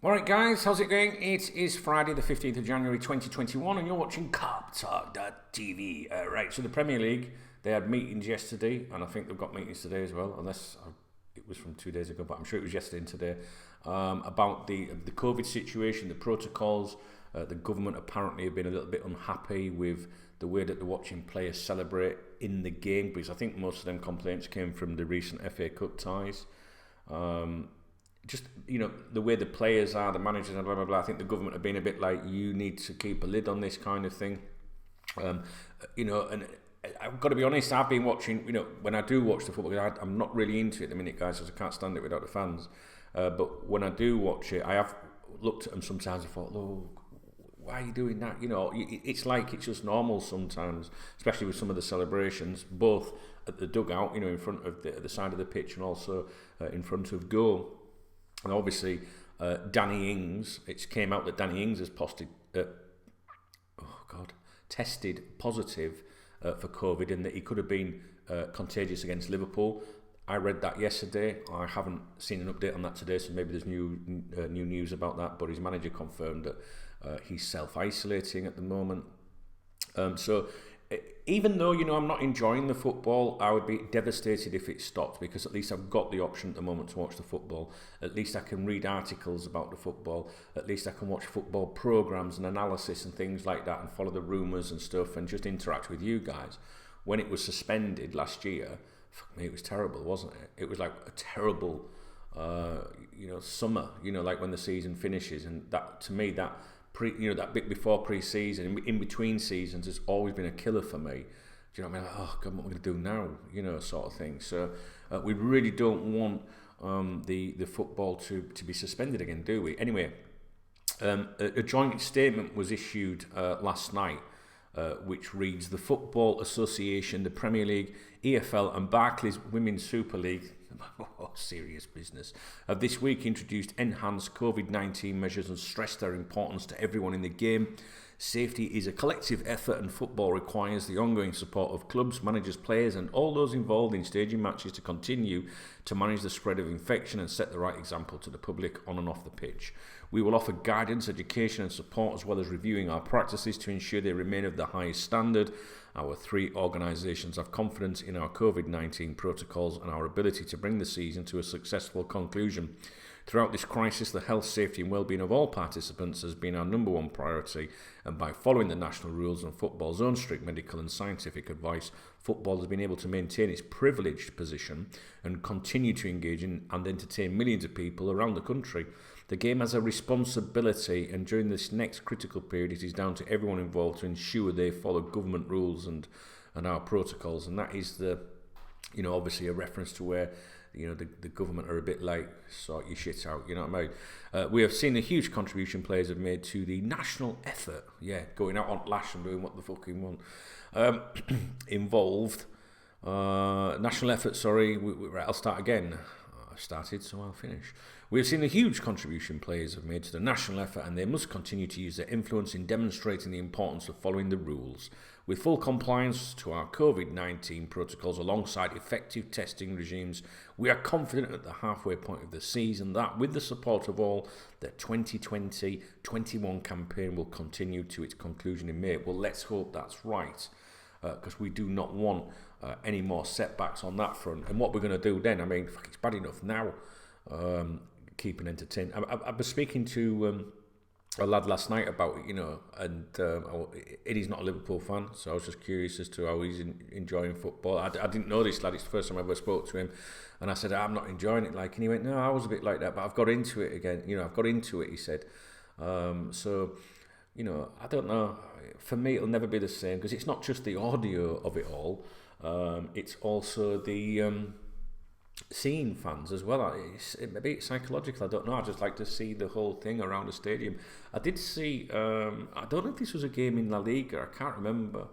Alright guys, how's it going? It is Friday the 15th of January 2021 and you're watching KopTalk.tv. Right, so the Premier League, they had meetings yesterday and I think they've got meetings today as well, unless it was from 2 days ago, but I'm sure it was yesterday and today, about the Covid situation, the protocols. The government apparently have been a little bit unhappy with the way that they're watching players celebrate in the game, because I think most of them complaints came from the recent FA Cup ties. Just, the way the players are, the managers and blah, blah, blah. I think the government have been a bit like, you need to keep a lid on this kind of thing. And I've got to be honest, I've been watching, when I do watch the football, I'm not really into it at the minute, guys, because I can't stand it without the fans. But when I do watch it, I have looked at them sometimes and thought, oh, why are you doing that? It's like it's just normal sometimes, especially with some of the celebrations, both at the dugout, in front of the side of the pitch and also in front of goal. And obviously, Danny Ings, it came out that Danny Ings has tested positive for Covid and that he could have been contagious against Liverpool. I read that yesterday. I haven't seen an update on that today, so maybe there's new news about that. But his manager confirmed that he's self-isolating at the moment. So even though, I'm not enjoying the football, I would be devastated if it stopped, because at least I've got the option at the moment to watch the football. At least I can read articles about the football. At least I can watch football programmes and analysis and things like that and follow the rumours and stuff and just interact with you guys. When it was suspended last year, fuck me, it was terrible, wasn't it? It was like a terrible, summer, like when the season finishes. And that, to me, that that bit before pre-season, in between seasons, has always been a killer for me. Do you know what I mean? Like, oh God, what am I going to do now? Sort of thing. So we really don't want the football to be suspended again, do we? Anyway, a joint statement was issued last night, which reads: the Football Association, the Premier League, EFL and Barclays Women's Super League, serious business, have this week introduced enhanced Covid-19 measures and stressed their importance to everyone in the game. Safety is a collective effort and football requires the ongoing support of clubs, managers, players and all those involved in staging matches to continue to manage the spread of infection and set the right example to the public on and off the pitch. We will offer guidance, education and support, as well as reviewing our practices to ensure they remain of the highest standard. Our three organisations have confidence in our Covid-19 protocols and our ability to bring the season to a successful conclusion. Throughout this crisis, the health, safety and well-being of all participants has been our number one priority, and by following the national rules and football's own strict medical and scientific advice, football has been able to maintain its privileged position and continue to engage in and entertain millions of people around the country. The game has a responsibility, and during this next critical period, it is down to everyone involved to ensure they follow government rules and our protocols. And that is obviously a reference to where the government are a bit like, sort your shit out, you know what I mean? We have seen the huge contribution players have made to the national effort, going out on lash and doing what the fucking want, involved. National effort, sorry, right, I'll start again. I've started, so I'll finish. We have seen the huge contribution players have made to the national effort, and they must continue to use their influence in demonstrating the importance of following the rules. With full compliance to our Covid-19 protocols alongside effective testing regimes, we are confident at the halfway point of the season that, with the support of all, the 2020-21 campaign will continue to its conclusion in May. Well, let's hope that's right, because we do not want any more setbacks on that front. And what we're going to do then, it's bad enough now, keeping entertained. I was speaking to a lad last night about it, and Eddie's not a Liverpool fan, so I was just curious as to how he's enjoying football. I didn't know this lad, it's the first time I ever spoke to him, and I said, I'm not enjoying it, and he went, no, I was a bit like that, but I've got into it again, I've got into it, he said. So, I don't know, for me it'll never be the same, because it's not just the audio of it all, it's also the seeing fans as well. Maybe it's psychological, I don't know. I just like to see the whole thing around the stadium. I did see, I don't know if this was a game in La Liga, I can't remember,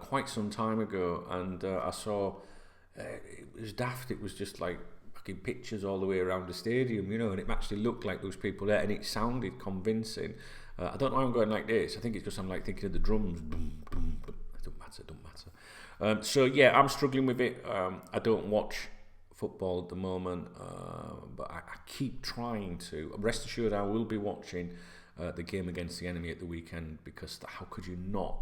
quite some time ago, and I saw, it was daft, it was just like fucking pictures all the way around the stadium, and it actually looked like those people there, and it sounded convincing. I don't know why I'm going like this. I think it's because I'm like thinking of the drums. Boom, boom, boom. It don't matter. So yeah, I'm struggling with it. I don't watch football at the moment, but I keep trying to. Rest assured, I will be watching the game against the enemy at the weekend, because how could you not,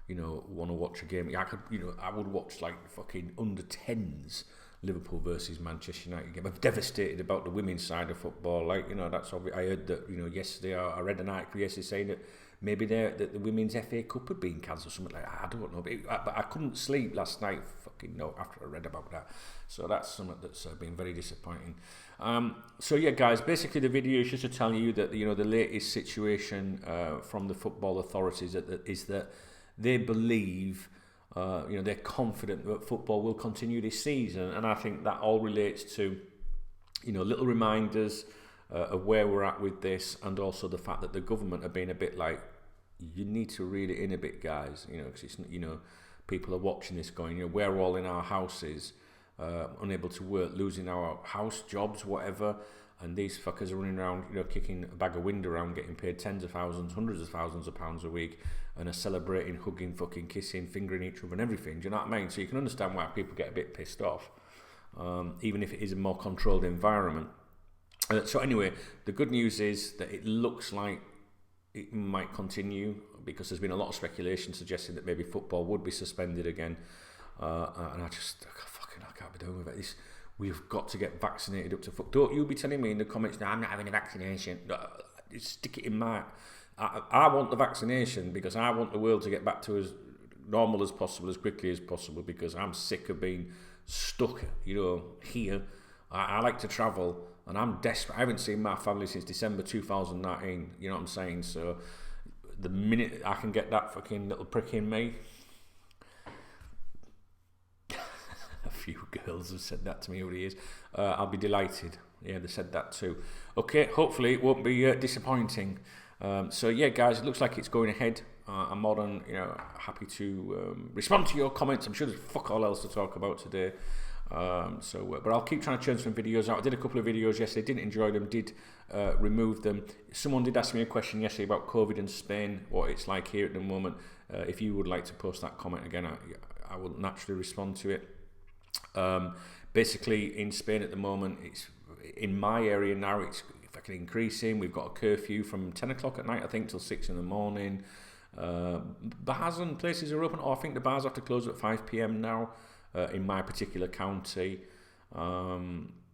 want to watch a game? I would watch like fucking under 10s Liverpool versus Manchester United game. I'm devastated about the women's side of football. That's obvious. I heard that yesterday. I read an article yesterday saying that maybe the women's FA Cup had been cancelled, something like that. I don't know, but I couldn't sleep last night. Fucking no, after I read about that. So that's something that's been very disappointing. So yeah, guys, basically the video is just to tell you that the latest situation from the football authorities is that they believe. They're confident that football will continue this season, and I think that all relates to, little reminders of where we're at with this, and also the fact that the government are being a bit like, you need to reel it in a bit, guys. Because it's people are watching this going, we're all in our houses, unable to work, losing our house, jobs, whatever. And these fuckers are running around, kicking a bag of wind around, getting paid tens of thousands, hundreds of thousands of pounds a week, and are celebrating, hugging, fucking kissing, fingering each other and everything. Do you know what I mean? So you can understand why people get a bit pissed off, even if it is a more controlled environment. So anyway, the good news is that it looks like it might continue, because there's been a lot of speculation suggesting that maybe football would be suspended again. And I can't be doing with it. We've got to get vaccinated up to fuck. Don't you be telling me in the comments, no, I'm not having a vaccination. No, stick it in my... I want the vaccination because I want the world to get back to as normal as possible, as quickly as possible, because I'm sick of being stuck, here. I like to travel, and I'm desperate. I haven't seen my family since December 2019, you know what I'm saying? So the minute I can get that fucking little prick in me... A few girls have said that to me over the years. I'll be delighted. Yeah, they said that too. Okay, hopefully it won't be disappointing. So yeah, guys, it looks like it's going ahead. I'm more than happy to respond to your comments. I'm sure there's fuck all else to talk about today. But I'll keep trying to churn some videos out. I did a couple of videos yesterday, didn't enjoy them, did remove them. Someone did ask me a question yesterday about COVID in Spain, what it's like here at the moment. If you would like to post that comment again, I will naturally respond to it. Basically in Spain at the moment, it's in my area now, it's fucking increasing. We've got a curfew from 10 o'clock at night, I think, till 6 in the morning. Bars and places are open. I think the bars have to close at 5 p.m. now in my particular county. Yeah,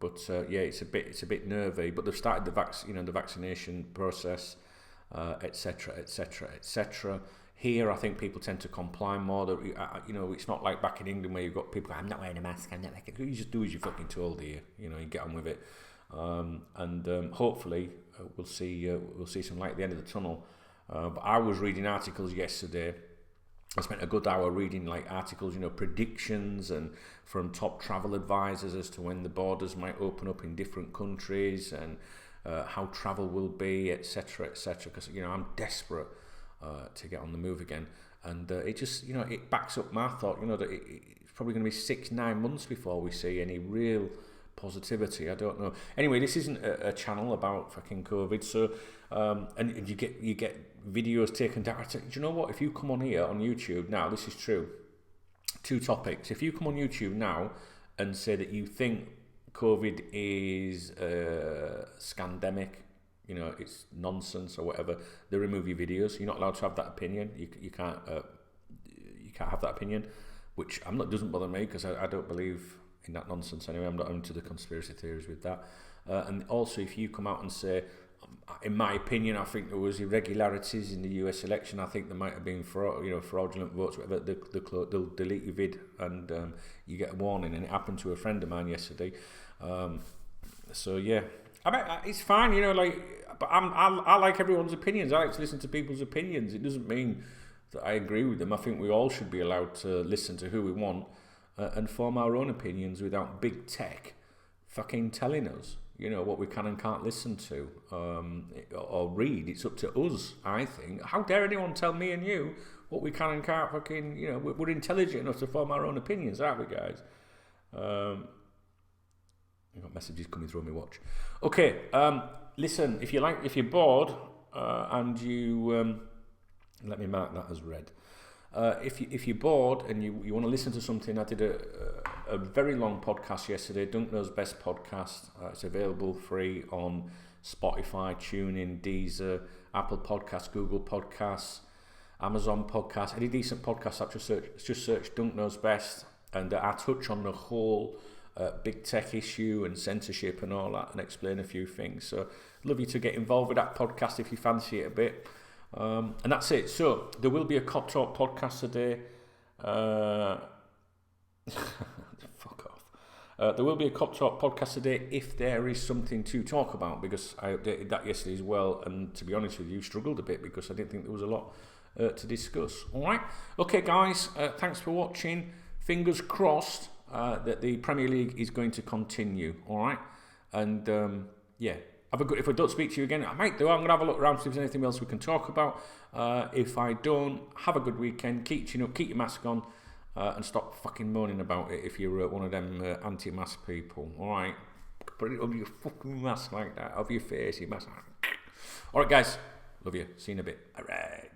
it's a bit nervy, but they've started the vaccination process, etc., etc., etc. Here, I think people tend to comply more. It's not like back in England where you've got people going, I'm not wearing a mask, I'm not making... You just do as you're fucking told here. You get on with it. Hopefully we'll see some light at the end of the tunnel. But I was reading articles yesterday. I spent a good hour reading articles, predictions and from top travel advisors as to when the borders might open up in different countries and how travel will be, etc., etc. Because I'm desperate to get on the move again, and it just it backs up my thought that it's probably going to be 6-9 months before we see any real positivity. I don't know. Anyway, this isn't a channel about fucking COVID, so and you get videos taken down. Do you know what? If you come on here on YouTube now, this is true. 2 topics. If you come on YouTube now and say that you think COVID is scandemic, it's nonsense or whatever, they remove your videos. You're not allowed to have that opinion. You can't have that opinion, which doesn't bother me, because I don't believe in that nonsense anyway. I'm not into the conspiracy theories with that. And also, if you come out and say, in my opinion, I think there was irregularities in the US election, I think there might have been fraudulent votes, whatever, they'll delete your vid, and you get a warning. And it happened to a friend of mine yesterday. So yeah, I mean, it's fine, but I like everyone's opinions. I like to listen to people's opinions. It doesn't mean that I agree with them. I think we all should be allowed to listen to who we want and form our own opinions without big tech fucking telling us, what we can and can't listen to or read. It's up to us, I think. How dare anyone tell me and you what we can and can't fucking, we're intelligent enough to form our own opinions, aren't we, guys? I've got messages coming through on my watch. Okay, listen, if you're bored and you... let me mark that as red. if you're bored and you want to listen to something, I did a very long podcast yesterday, Dunk Knows Best podcast. It's available free on Spotify, TuneIn, Deezer, Apple Podcasts, Google Podcasts, Amazon Podcasts, any decent podcast app, just search Dunk Knows Best, and I touch on the whole big tech issue and censorship and all that, and explain a few things. So love you to get involved with that podcast if you fancy it a bit. And that's it. So there will be a KopTalk podcast today. Fuck off. There will be a KopTalk podcast today if there is something to talk about, because I updated that yesterday as well, and to be honest with you, struggled a bit because I didn't think there was a lot to discuss. Alright, okay guys, thanks for watching. Fingers crossed that the Premier League is going to continue. Alright, and yeah, have a good. If I don't speak to you again, I might do. I'm going to have a look around, see if there's anything else we can talk about. If I don't, have a good weekend, keep your mask on, and stop fucking moaning about it if you're one of them anti-mask people. Alright, put it over your fucking mask like that, over your face, your mask. Alright guys, love you, see you in a bit. Alright.